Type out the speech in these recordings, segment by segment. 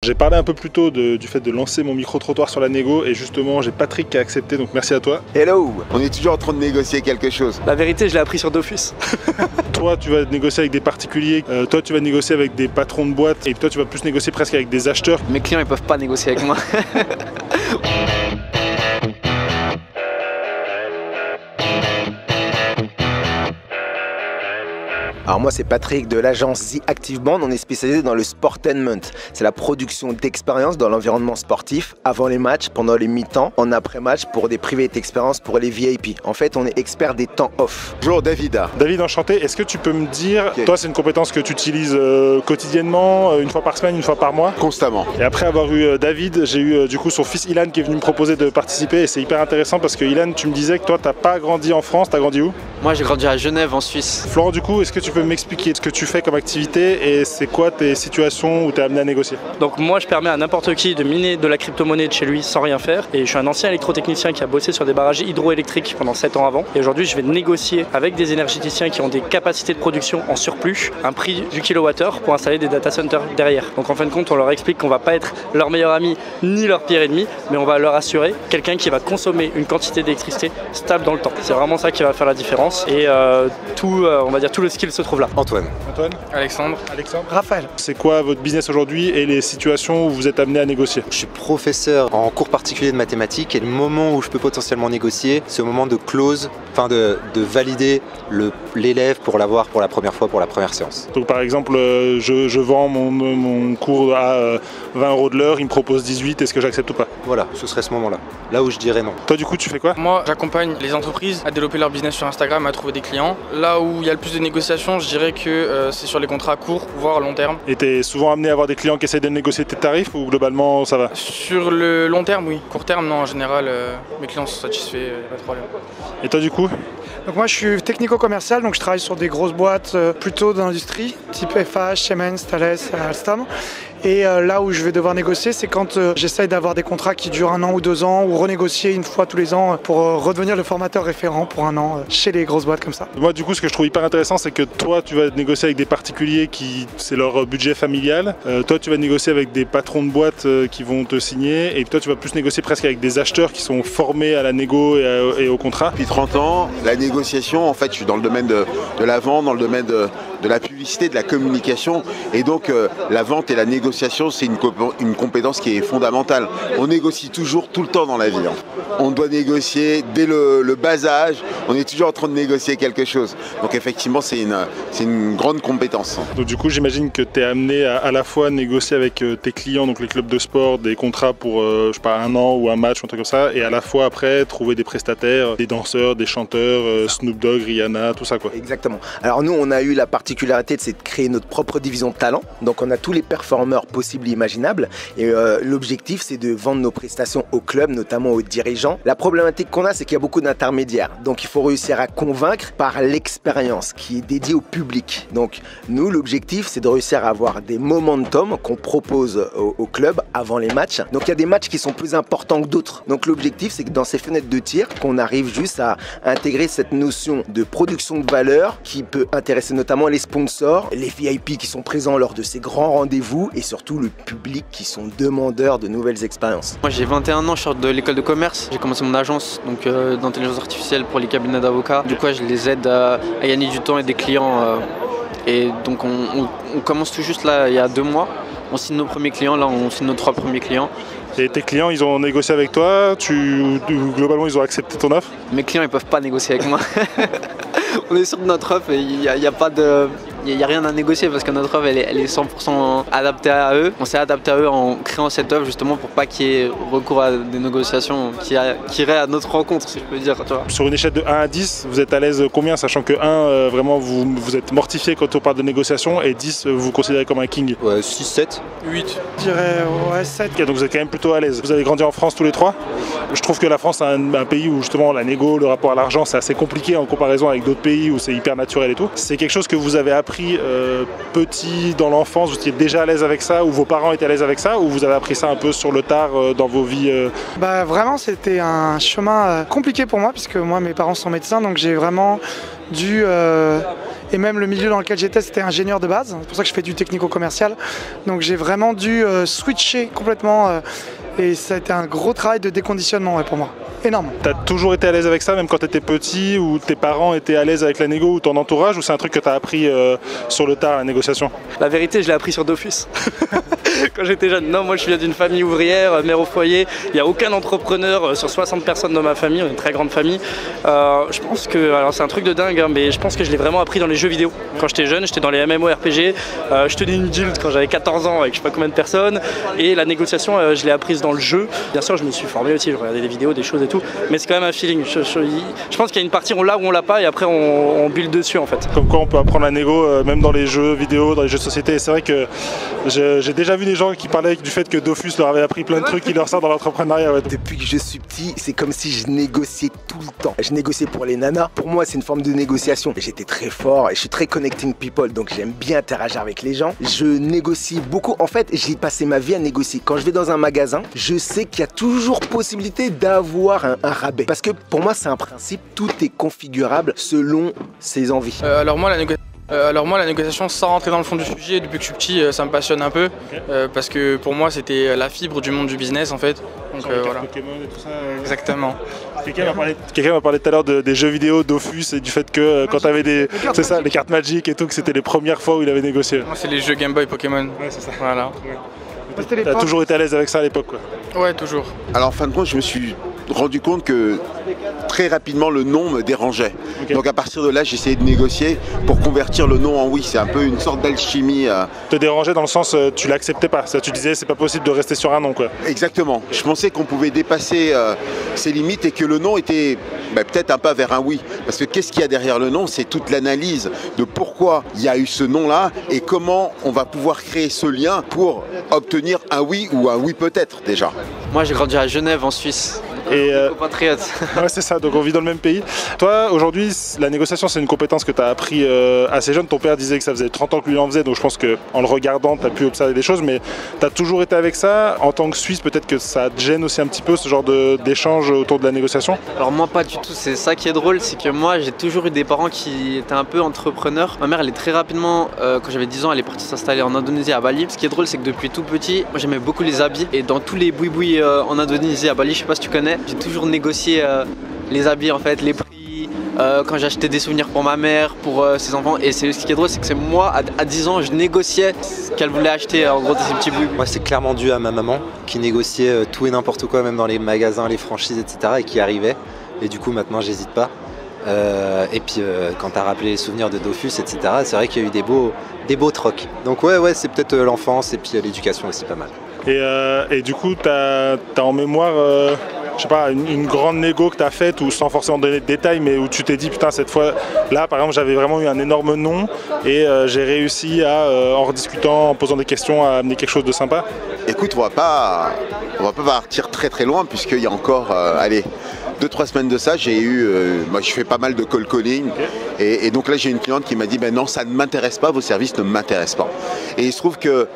J'ai parlé un peu plus tôt du fait de lancer mon micro-trottoir sur la négo et justement j'ai Patrick qui a accepté, donc merci à toi. Hello. On est toujours en train de négocier quelque chose. La vérité, je l'ai appris sur Dofus. Toi tu vas négocier avec des particuliers, toi tu vas négocier avec des patrons de boîtes et toi tu vas plus négocier presque avec des acheteurs. Mes clients ils peuvent pas négocier avec moi. Alors moi c'est Patrick de l'agence The Active Band, on est spécialisé dans le sportainment. C'est la production d'expériences dans l'environnement sportif, avant les matchs, pendant les mi-temps, en après-match pour des privés d'expérience pour les VIP. En fait on est expert des temps off. Bonjour David. David, enchanté, est-ce que tu peux me dire, toi c'est une compétence que tu utilises quotidiennement, une fois par semaine, une fois par mois? Constamment. Et après avoir eu David, j'ai eu du coup son fils Ilan qui est venu me proposer de participer et c'est hyper intéressant parce que Ilan, tu me disais que toi t'as pas grandi en France, t'as grandi où? Moi j'ai grandi à Genève en Suisse. Florent, du coup, est-ce que tu peux m'expliquer ce que tu fais comme activité et c'est quoi tes situations où tu es amené à négocier? Donc moi je permets à n'importe qui de miner de la crypto-monnaie de chez lui sans rien faire et je suis un ancien électrotechnicien qui a bossé sur des barrages hydroélectriques pendant 7 ans avant et aujourd'hui je vais négocier avec des énergéticiens qui ont des capacités de production en surplus un prix du kilowattheure pour installer des data centers derrière. Donc en fin de compte on leur explique qu'on va pas être leur meilleur ami ni leur pire ennemi mais on va leur assurer quelqu'un qui va consommer une quantité d'électricité stable dans le temps. C'est vraiment ça qui va faire la différence et on va dire tout le skill se trouve là. Antoine. Alexandre. Raphaël. C'est quoi votre business aujourd'hui et les situations où vous êtes amené à négocier? Je suis professeur en cours particulier de mathématiques et le moment où je peux potentiellement négocier, c'est au moment de close, enfin de valider l'élève pour l'avoir pour la première fois, pour la première séance. Donc par exemple, je vends mon cours à 20 € de l'heure, il me propose 18, est-ce que j'accepte ou pas? Voilà, ce serait ce moment-là. Là où je dirais non. Toi du coup tu fais quoi? Moi j'accompagne les entreprises à développer leur business sur Instagram, à trouver des clients. Là où il y a le plus de négociations, je dirais que c'est sur les contrats courts, voire long terme. Et t'es souvent amené à avoir des clients qui essayent de négocier tes tarifs ou globalement ça va? Sur le long terme, oui. Court terme, non, en général, mes clients sont satisfaits, pas de problème. Et toi du coup? Donc moi je suis technico-commercial, donc je travaille sur des grosses boîtes plutôt d'industrie, type FH, Siemens, Thales, Alstom. Et là où je vais devoir négocier, c'est quand j'essaye d'avoir des contrats qui durent 1 an ou 2 ans, ou renégocier une fois tous les ans pour redevenir le formateur référent pour 1 an chez les grosses boîtes comme ça. Moi du coup ce que je trouve hyper intéressant c'est que toi tu vas négocier avec des particuliers qui c'est leur budget familial, toi tu vas négocier avec des patrons de boîtes qui vont te signer et toi tu vas plus négocier presque avec des acheteurs qui sont formés à la négo et au contrat. Depuis 30 ans, la négociation, en fait je suis dans le domaine de la vente, dans le domaine de la publicité, de la communication et donc la vente et la négociation c'est une compétence qui est fondamentale. On négocie toujours, tout le temps dans la vie. On doit négocier dès le bas âge, on est toujours en train de négocier quelque chose. Donc effectivement c'est une grande compétence. Donc du coup j'imagine que tu es amené à la fois négocier avec tes clients, donc les clubs de sport, des contrats pour je sais pas 1 an ou un match ou un truc comme ça, et à la fois après trouver des prestataires, des danseurs, des chanteurs, Snoop Dogg, Rihanna, tout ça quoi. Exactement. Alors nous on a eu la particularité de créer notre propre division de talent, donc on a tous les performeurs possibles et imaginables et l'objectif c'est de vendre nos prestations aux clubs, notamment aux dirigeants. La problématique qu'on a c'est qu'il y a beaucoup d'intermédiaires, donc il faut réussir à convaincre par l'expérience qui est dédiée au public. Donc nous l'objectif c'est de réussir à avoir des momentum qu'on propose aux clubs avant les matchs. Donc il y a des matchs qui sont plus importants que d'autres. Donc l'objectif c'est que dans ces fenêtres de tir qu'on arrive juste à intégrer cette notion de production de valeur qui peut intéresser notamment les sponsors, les VIP qui sont présents lors de ces grands rendez-vous et surtout le public qui sont demandeurs de nouvelles expériences. Moi j'ai 21 ans, je sors de l'école de commerce. J'ai commencé mon agence d'intelligence artificielle pour les cabinets d'avocats. Du coup je les aide à gagner du temps et des clients. Et donc on commence tout juste là il y a 2 mois. On signe nos premiers clients, là on signe nos 3 premiers clients. Et tes clients ils ont négocié avec toi, globalement ils ont accepté ton offre? Mes clients ils peuvent pas négocier avec moi. On est sûr de notre offre et il n'y a pas de... Il n'y a rien à négocier parce que notre offre elle est 100% adaptée à eux. On s'est adapté à eux en créant cette offre justement pour pas qu'il y ait recours à des négociations qui iraient à notre rencontre si je peux dire. Tu vois. Sur une échelle de 1 à 10, vous êtes à l'aise combien, sachant que 1 vraiment vous êtes mortifié quand on parle de négociation et 10 vous vous considérez comme un king? Ouais, 6, 7. 8. Je dirais ouais 7. Okay, donc vous êtes quand même plutôt à l'aise. Vous avez grandi en France tous les 3. Je trouve que la France est un pays où justement la négo, le rapport à l'argent c'est assez compliqué en comparaison avec d'autres pays où c'est hyper naturel et tout. C'est quelque chose que vous avez appris petit dans l'enfance, vous étiez déjà à l'aise avec ça ou vos parents étaient à l'aise avec ça ou vous avez appris ça un peu sur le tard dans vos vies Bah vraiment c'était un chemin compliqué pour moi puisque moi mes parents sont médecins donc j'ai vraiment et même le milieu dans lequel j'étais, c'était ingénieur de base. C'est pour ça que je fais du technico-commercial. Donc j'ai vraiment dû switcher complètement. Et ça a été un gros travail de déconditionnement pour moi. Énorme. T'as toujours été à l'aise avec ça, même quand t'étais petit, ou tes parents étaient à l'aise avec la négo, ou ton entourage, ou c'est un truc que t'as appris sur le tard, la négociation? La vérité, je l'ai appris sur Dofus. Quand j'étais jeune. Non, moi je viens d'une famille ouvrière, mère au foyer. Il n'y a aucun entrepreneur sur 60 personnes dans ma famille, on est une très grande famille. Je pense que, alors c'est un truc de dingue, hein, mais je pense que je l'ai vraiment appris dans les jeux vidéo. Quand j'étais jeune, j'étais dans les MMORPG, je tenais une guilde quand j'avais 14 ans avec je sais pas combien de personnes. Et la négociation, je l'ai apprise dans le jeu. Bien sûr, je me suis formé aussi, je regardais des vidéos, des choses et tout. Mais c'est quand même un feeling. Je pense qu'il y a une partie, on l'a ou on l'a pas, et après on build dessus en fait. Comme quoi on peut apprendre la négo, même dans les jeux vidéo, dans les jeux de société. Et c'est vrai que j'ai déjà vu des gens qui parlaient du fait que Dofus leur avait appris plein de trucs qui leur sortent dans l'entrepreneuriat. Ouais. Depuis que je suis petit, c'est comme si je négociais tout le temps. Je négociais pour les nanas. Pour moi, c'est une forme de négociation. J'étais très fort et je suis très connecting people, donc j'aime bien interagir avec les gens. Je négocie beaucoup. En fait, j'ai passé ma vie à négocier. Quand je vais dans un magasin, je sais qu'il y a toujours possibilité d'avoir un rabais. Parce que pour moi, c'est un principe. Tout est configurable selon ses envies. Alors moi, la négociation, sans rentrer dans le fond du sujet, depuis que je suis petit, ça me passionne un peu. Parce que pour moi, c'était la fibre du monde du business en fait. Donc voilà. Pokémon et tout ça. Exactement. Quelqu'un m'a parlé tout à l'heure des jeux vidéo, Dofus, et du fait que quand t'avais les cartes Magic et tout, que c'était les premières fois où il avait négocié. Moi, c'est les jeux Game Boy Pokémon. Ouais, c'est ça. Voilà. Ouais. T'as toujours été à l'aise avec ça à l'époque, quoi. Ouais, toujours. Alors en fin de compte, je me suis rendu compte que très rapidement le non me dérangeait. Okay. Donc à partir de là, j'ai essayé de négocier pour convertir le non en oui. C'est un peu une sorte d'alchimie. Te dérangeait dans le sens tu l'acceptais pas. Ça, tu disais c'est pas possible de rester sur un non, quoi. Exactement. Je pensais qu'on pouvait dépasser ses limites et que le non était peut-être un pas vers un oui. Parce que qu'est-ce qu'il y a derrière le non? C'est toute l'analyse de pourquoi il y a eu ce non-là et comment on va pouvoir créer ce lien pour obtenir un oui ou un oui peut-être déjà. Moi j'ai grandi à Genève en Suisse. Et compatriote. Ouais, c'est ça, donc on vit dans le même pays. Toi, aujourd'hui, la négociation, c'est une compétence que tu as appris assez jeune. Ton père disait que ça faisait 30 ans que lui en faisait, donc je pense qu'en le regardant, tu as pu observer des choses, mais tu as toujours été avec ça. En tant que Suisse, peut-être que ça te gêne aussi un petit peu, ce genre d'échange autour de la négociation? Alors moi, pas du tout. C'est ça qui est drôle, c'est que moi, j'ai toujours eu des parents qui étaient un peu entrepreneurs. Ma mère, elle est très rapidement, quand j'avais 10 ans, elle est partie s'installer en Indonésie, à Bali. Ce qui est drôle, c'est que depuis tout petit, moi, j'aimais beaucoup les habits. Et dans tous les boui-boui en Indonésie, à Bali, je sais pas si tu connais, j'ai toujours négocié les habits en fait, les prix, quand j'achetais des souvenirs pour ma mère, pour ses enfants. Et ce qui est drôle, c'est que c'est moi, à 10 ans, je négociais ce qu'elle voulait acheter, en gros, de ces petits bouts. Moi, c'est clairement dû à ma maman qui négociait tout et n'importe quoi, même dans les magasins, les franchises, etc. et qui arrivait. Et du coup, maintenant, j'hésite pas. Et puis, quand tu as rappelé les souvenirs de Dofus, etc., c'est vrai qu'il y a eu des beaux trocs. Donc ouais, c'est peut-être l'enfance et puis l'éducation aussi pas mal. Et du coup, t'as en mémoire, je sais pas, une grande négo que t'as faite, ou sans forcément donner de détails, mais où tu t'es dit, putain, cette fois, là, par exemple, j'avais vraiment eu un énorme non, et j'ai réussi à, en rediscutant, en posant des questions, à amener quelque chose de sympa? Écoute, on va pas partir très très loin, puisqu'il y a encore, 2-3 semaines de ça, j'ai eu, moi je fais pas mal de call calling, okay. et donc là j'ai une cliente qui m'a dit non, ça ne m'intéresse pas, vos services ne m'intéressent pas. Et il se trouve que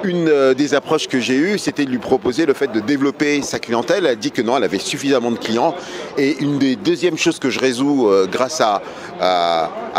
une des approches que j'ai eues, c'était de lui proposer le fait de développer sa clientèle. Elle a dit que non, elle avait suffisamment de clients. Et une des deuxièmes choses que je résous grâce à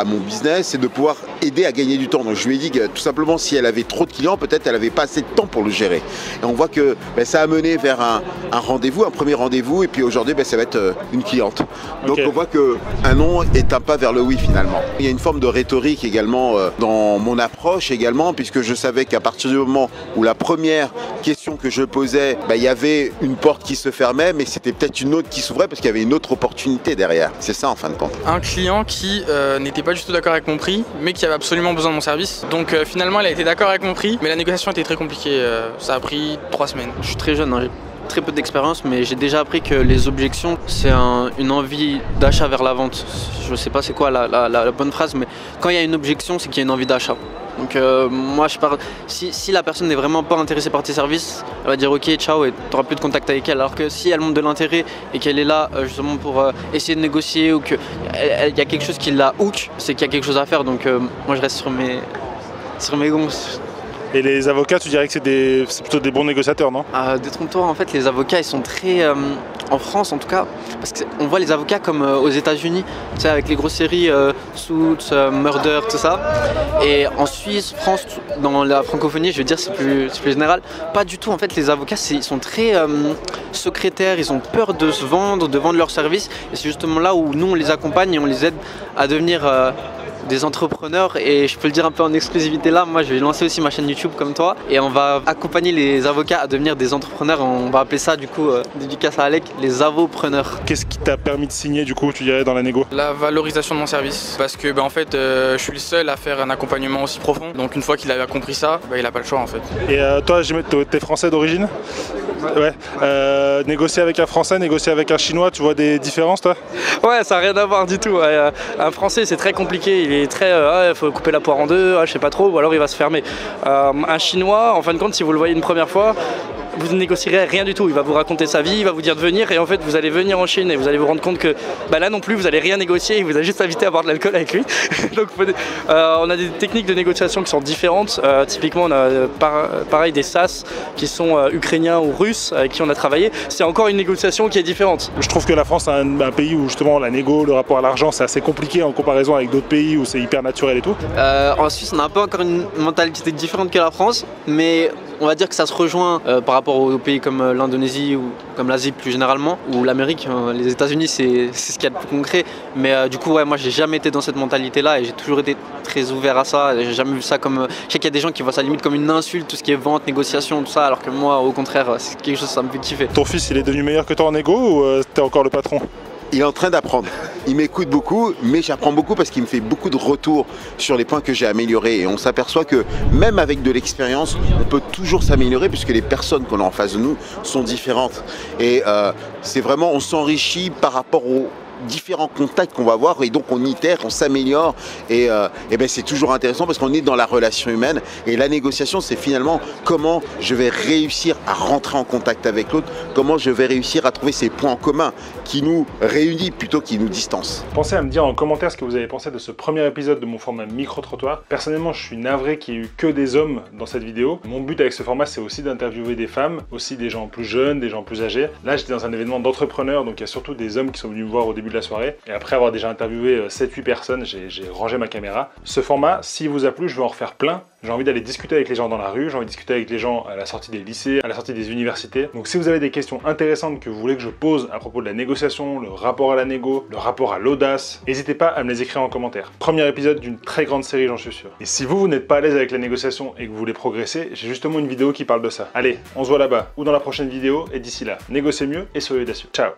mon business, c'est de pouvoir aider à gagner du temps. Donc je lui ai dit que tout simplement, si elle avait trop de clients, peut-être elle n'avait pas assez de temps pour le gérer. Et on voit que ça a mené vers un rendez-vous, un premier rendez-vous, et puis aujourd'hui ça va être une cliente. Donc okay. On voit qu'un non est un pas vers le oui finalement. Il y a une forme de rhétorique également dans mon approche également, puisque je savais qu'à partir du moment où la première question que je posais, il y avait une porte qui se fermait, mais c'était peut-être une autre qui s'ouvrait parce qu'il y avait une autre opportunité derrière. C'est ça en fin de compte. Un client qui n'était pas du tout d'accord avec mon prix, mais qui avait absolument besoin de mon service. Donc finalement, il a été d'accord avec mon prix, mais la négociation était très compliquée. Ça a pris 3 semaines. Je suis très jeune, hein. Très peu d'expérience, mais j'ai déjà appris que les objections, c'est une envie d'achat vers la vente. Je sais pas c'est quoi la bonne phrase, mais quand il y a une objection, c'est qu'il y a une envie d'achat. Donc moi je parle, si la personne n'est vraiment pas intéressée par tes services, elle va dire ok ciao et tu n'auras plus de contact avec elle. Alors que si elle montre de l'intérêt et qu'elle est là justement pour essayer de négocier, ou qu'il y a quelque chose qui la hook, c'est qu'il y a quelque chose à faire. Donc moi je reste sur mes gonds. Et les avocats, tu dirais que c'est plutôt des bons négociateurs, non? Détrompe-toi, en fait, les avocats, ils sont très... en France, en tout cas, parce qu'on voit les avocats comme aux États-Unis, tu sais, avec les grosses séries Suits, Murder, tout ça. Et en Suisse, France, dans la francophonie, je veux dire, c'est plus général. Pas du tout, en fait, les avocats, ils sont très secrétaires, ils ont peur de se vendre, de vendre leurs services. Et c'est justement là où nous, on les accompagne et on les aide à devenir... des entrepreneurs. Et je peux le dire un peu en exclusivité là, moi je vais lancer aussi ma chaîne YouTube comme toi et on va accompagner les avocats à devenir des entrepreneurs. On va appeler ça du coup, dédicace à Alec, les avopreneurs. Qu'est-ce qui t'a permis de signer du coup, tu dirais, dans la négo? La valorisation de mon service, parce que en fait je suis le seul à faire un accompagnement aussi profond, donc une fois qu'il a compris ça, il a pas le choix en fait. Et toi, t'es français d'origine? Ouais. Négocier avec un Français, négocier avec un Chinois, tu vois des différences toi? Ouais, ça n'a rien à voir du tout. Ouais. Un Français, c'est très compliqué. Il est très, il faut couper la poire en deux, je sais pas trop, ou alors il va se fermer. Un Chinois, en fin de compte, si vous le voyez une première fois, vous ne négocierez rien du tout. Il va vous raconter sa vie, il va vous dire de venir, et en fait, vous allez venir en Chine et vous allez vous rendre compte que là non plus, vous n'allez rien négocier. Il vous a juste invité à boire de l'alcool avec lui. Donc, on a des techniques de négociation qui sont différentes. Typiquement, on a pareil des SAS qui sont ukrainiens ou russes avec qui on a travaillé. C'est encore une négociation qui est différente. Je trouve que la France est un pays où justement la négo, le rapport à l'argent, c'est assez compliqué en comparaison avec d'autres pays où c'est hyper naturel et tout. En Suisse, on a un peu encore une mentalité différente que la France, mais on va dire que ça se rejoint par rapport aux pays comme l'Indonésie ou comme l'Asie plus généralement, ou l'Amérique. Les États-Unis, c'est ce qu'il y a de plus concret. Mais du coup, ouais, moi, j'ai jamais été dans cette mentalité-là et j'ai toujours été très ouvert à ça. J'ai jamais vu ça comme... Je sais qu'il y a des gens qui voient ça limite comme une insulte, tout ce qui est vente, négociation, tout ça, alors que moi, au contraire, c'est quelque chose, ça me fait kiffer. Ton fils, il est devenu meilleur que toi en négo ou t'es encore le patron? Il est en train d'apprendre. Il m'écoute beaucoup, mais j'apprends beaucoup parce qu'il me fait beaucoup de retours sur les points que j'ai améliorés. Et on s'aperçoit que même avec de l'expérience, on peut toujours s'améliorer puisque les personnes qu'on a en face de nous sont différentes. Et c'est vraiment, on s'enrichit par rapport aux différents contacts qu'on va avoir et donc on itère, on s'améliore et c'est toujours intéressant parce qu'on est dans la relation humaine et la négociation c'est finalement comment je vais réussir à rentrer en contact avec l'autre, comment je vais réussir à trouver ces points en commun qui nous réunissent plutôt qu'ils nous distancent. Pensez à me dire en commentaire ce que vous avez pensé de ce premier épisode de mon format micro-trottoir. Personnellement, je suis navré qu'il n'y ait eu que des hommes dans cette vidéo. Mon but avec ce format, c'est aussi d'interviewer des femmes, aussi des gens plus jeunes, des gens plus âgés. Là, j'étais dans un événement d'entrepreneurs, donc il y a surtout des hommes qui sont venus me voir au début de la soirée. Et après avoir déjà interviewé 7-8 personnes, j'ai rangé ma caméra. Ce format, s'il vous a plu, je vais en refaire plein. J'ai envie d'aller discuter avec les gens dans la rue, j'ai envie de discuter avec les gens à la sortie des lycées, à la sortie des universités. Donc si vous avez des questions intéressantes que vous voulez que je pose à propos de la négociation, le rapport à la négo, le rapport à l'audace, n'hésitez pas à me les écrire en commentaire. Premier épisode d'une très grande série, j'en suis sûr. Et si vous n'êtes pas à l'aise avec la négociation et que vous voulez progresser, j'ai justement une vidéo qui parle de ça. Allez, on se voit là-bas ou dans la prochaine vidéo et d'ici là, négociez mieux et soyez audacieux. Ciao!